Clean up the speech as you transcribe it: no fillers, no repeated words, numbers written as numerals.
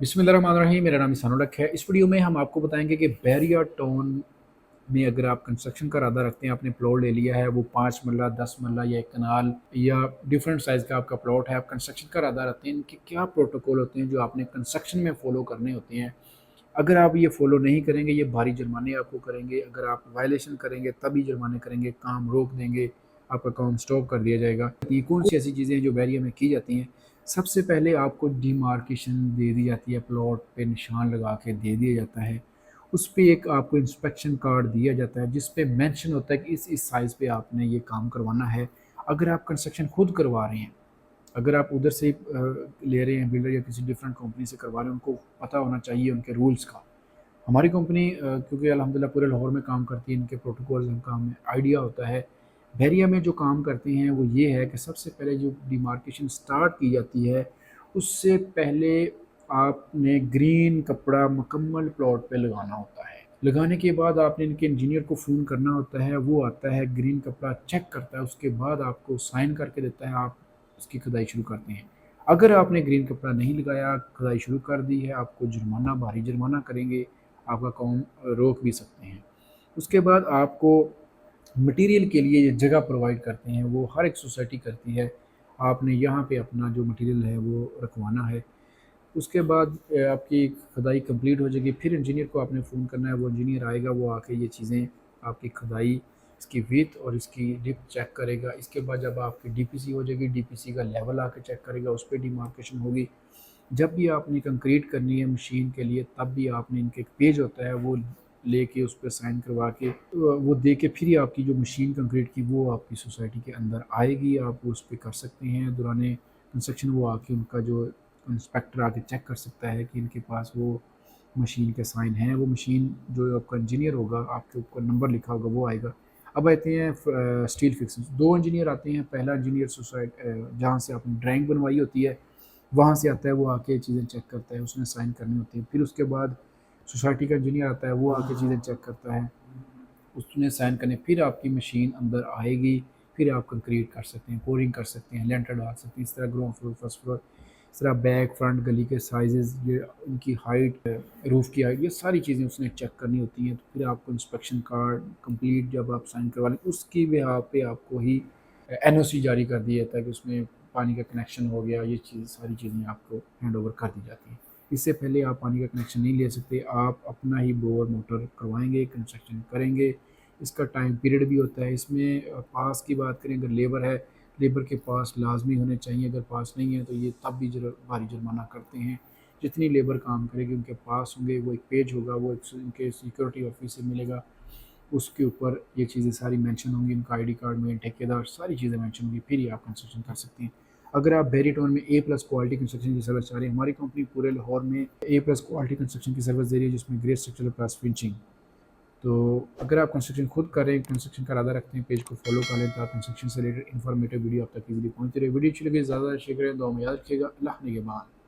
बिस्मिल्लाहिर्रहमानिर्रहीम। मेरा नाम इसानुल है। इस वीडियो में हम आपको बताएंगे कि बैरिया टाउन में अगर आप कंस्ट्रक्शन का इरादा रखते हैं, आपने प्लॉट ले लिया है, वो 5 मरला 10 मरला या 1 कनाल या डिफरेंट साइज़ का आपका प्लॉट है, आप कंस्ट्रक्शन का इरादा रखते हैं, इनके क्या प्रोटोकॉल होते हैं जो आपने कंस्ट्रक्शन में फ़ॉलो करने होते हैं। अगर आप ये फ़ॉलो नहीं करेंगे, ये भारी जुर्माने आपको करेंगे। अगर आप वायलेशन करेंगे तभी जुर्माने करेंगे, काम रोक देंगे, आपका काम स्टॉप कर दिया जाएगा। ये कौन सी ऐसी चीज़ें हैं जो बैरिया में की जाती हैं? सबसे पहले आपको डिमार्केशन दे दी जाती है, प्लॉट पे निशान लगा के दे दिया जाता है। उस पे एक आपको इंस्पेक्शन कार्ड दिया जाता है जिस पे मेंशन होता है कि इस साइज़ पे आपने ये काम करवाना है। अगर आप कंस्ट्रक्शन खुद करवा रहे हैं, अगर आप उधर से ले रहे हैं बिल्डर या किसी डिफरेंट कंपनी से करवा रहे हैं, उनको पता होना चाहिए उनके रूल्स का। हमारी कंपनी क्योंकि अल्हम्दुलिल्लाह पूरे लाहौर में काम करती है, इनके प्रोटोकॉल्स का हमें आइडिया होता है। बहरिया में जो काम करते हैं वो ये है कि सबसे पहले जो डिमार्केशन स्टार्ट की जाती है, उससे पहले आपने ग्रीन कपड़ा मुकम्मल प्लॉट पे लगाना होता है। लगाने के बाद आपने इनके इंजीनियर को फ़ोन करना होता है, वो आता है, ग्रीन कपड़ा चेक करता है, उसके बाद आपको साइन करके देता है, आप उसकी खुदाई शुरू करते हैं। अगर आपने ग्रीन कपड़ा नहीं लगाया, खुदाई शुरू कर दी है, आपको जुर्माना, भारी जुर्माना करेंगे, आपका काम रोक भी सकते हैं। उसके बाद आपको मटेरियल के लिए ये जगह प्रोवाइड करते हैं, वो हर एक सोसाइटी करती है। आपने यहाँ पे अपना जो मटेरियल है वो रखवाना है। उसके बाद आपकी खुदाई कंप्लीट हो जाएगी, फिर इंजीनियर को आपने फ़ोन करना है, वो इंजीनियर आएगा, वो आके ये चीज़ें आपकी खुदाई, इसकी विड्थ और इसकी डेप्थ चेक करेगा। इसके बाद जब आपकी डीपीसी हो जाएगी, डीपीसी का लेवल आके चेक करेगा, उस पे डिमार्केशन होगी। जब भी आपने कंक्रीट करनी है मशीन के लिए, तब भी आपने इनके एक पेज होता है, वो लेके उस पे साइन करवा के वो दे के फिर ही आपकी जो मशीन कंक्रीट की वो आपकी सोसाइटी के अंदर आएगी। आप उस पे कर सकते हैं दौरान कंस्ट्रक्शन, वो आके उनका जो इंस्पेक्टर आके चेक कर सकता है कि इनके पास वो मशीन के साइन हैं। वो मशीन जो आपका इंजीनियर होगा, आपके ऊपर नंबर लिखा होगा, वो आएगा। अब आते हैं स्टील फिक्सिंग। 2 इंजीनियर आते हैं। पहला इंजीनियर जहाँ से आपने ड्राइंग बनवाई होती है, वहाँ से आता है, वो आके चीज़ें चेक करता है, उसने साइन करनी होती है। फिर उसके बाद सोसाइटी का इंजीनियर आता है, वो आके चीज़ें चेक करता है, उसने साइन करने, फिर आपकी मशीन अंदर आएगी, फिर आप कंक्रीट कर सकते हैं, पोरिंग कर सकते हैं, लेंटर डाल सकते हैं। इस तरह ग्राउंड फ्लोर, फर्स्ट फ्लोर, इस तरह बैक फ्रंट गली के साइजेस, ये उनकी हाइट, रूफ़ की हाइट, ये सारी चीज़ें उसने चेक करनी होती हैं। तो फिर आपको इंस्पेक्शन कार्ड कंप्लीट जब आप साइन करवा लें, उसकी बिहाफ़ पे आपको ही एनओसी जारी कर दिया जाता है कि उसमें पानी का कनेक्शन हो गया। ये चीज़, सारी चीज़ें आपको हैंड ओवर कर दी जाती हैं। इससे पहले आप पानी का कनेक्शन नहीं ले सकते। आप अपना ही बोर मोटर करवाएँगे, कंस्ट्रक्शन करेंगे। इसका टाइम पीरियड भी होता है। इसमें पास की बात करें, अगर लेबर है, लेबर के पास लाज़मी होने चाहिए। अगर पास नहीं है तो ये तब भी भारी जुर्माना करते हैं। जितनी लेबर काम करेगी उनके पास होंगे, वो एक पेज होगा, वो एक उनके सिक्योरिटी ऑफिस से मिलेगा, उसके ऊपर ये चीज़ें सारी मेंशन होंगी, उनका आईडी कार्ड में, ठेकेदार, सारी चीज़ें मेंशन होंगी, फिर ही आप कंस्ट्रक्शन कर सकते हैं। अगर आप बैरिया टाउन में ए प्लस क्वालिटी कंस्ट्रक्शन की सर्विस चाह रहे हैं, हमारी कंपनी पूरे लाहौर में ए प्लस क्वालिटी कंस्ट्रक्शन की सर्विस दे रही है, जिसमें ग्रे स्ट्रक्चरल प्लस फिनिशिंग। तो अगर आप कंस्ट्रक्शन खुद कर रहे हैं, कंस्ट्रक्शन का इरादा रखते हैं, पेज को फॉलो कर लें, तो आप कंस्ट्रक्शन से रिलेटेड इन्फॉर्मेटिव वीडियो आप तक ईज़िली पहुँचती रहे। वीडियो अच्छी लगी ज़्यादा शेयर करें, दुआ में याद रखिएगा। अल्लाह निगहबान।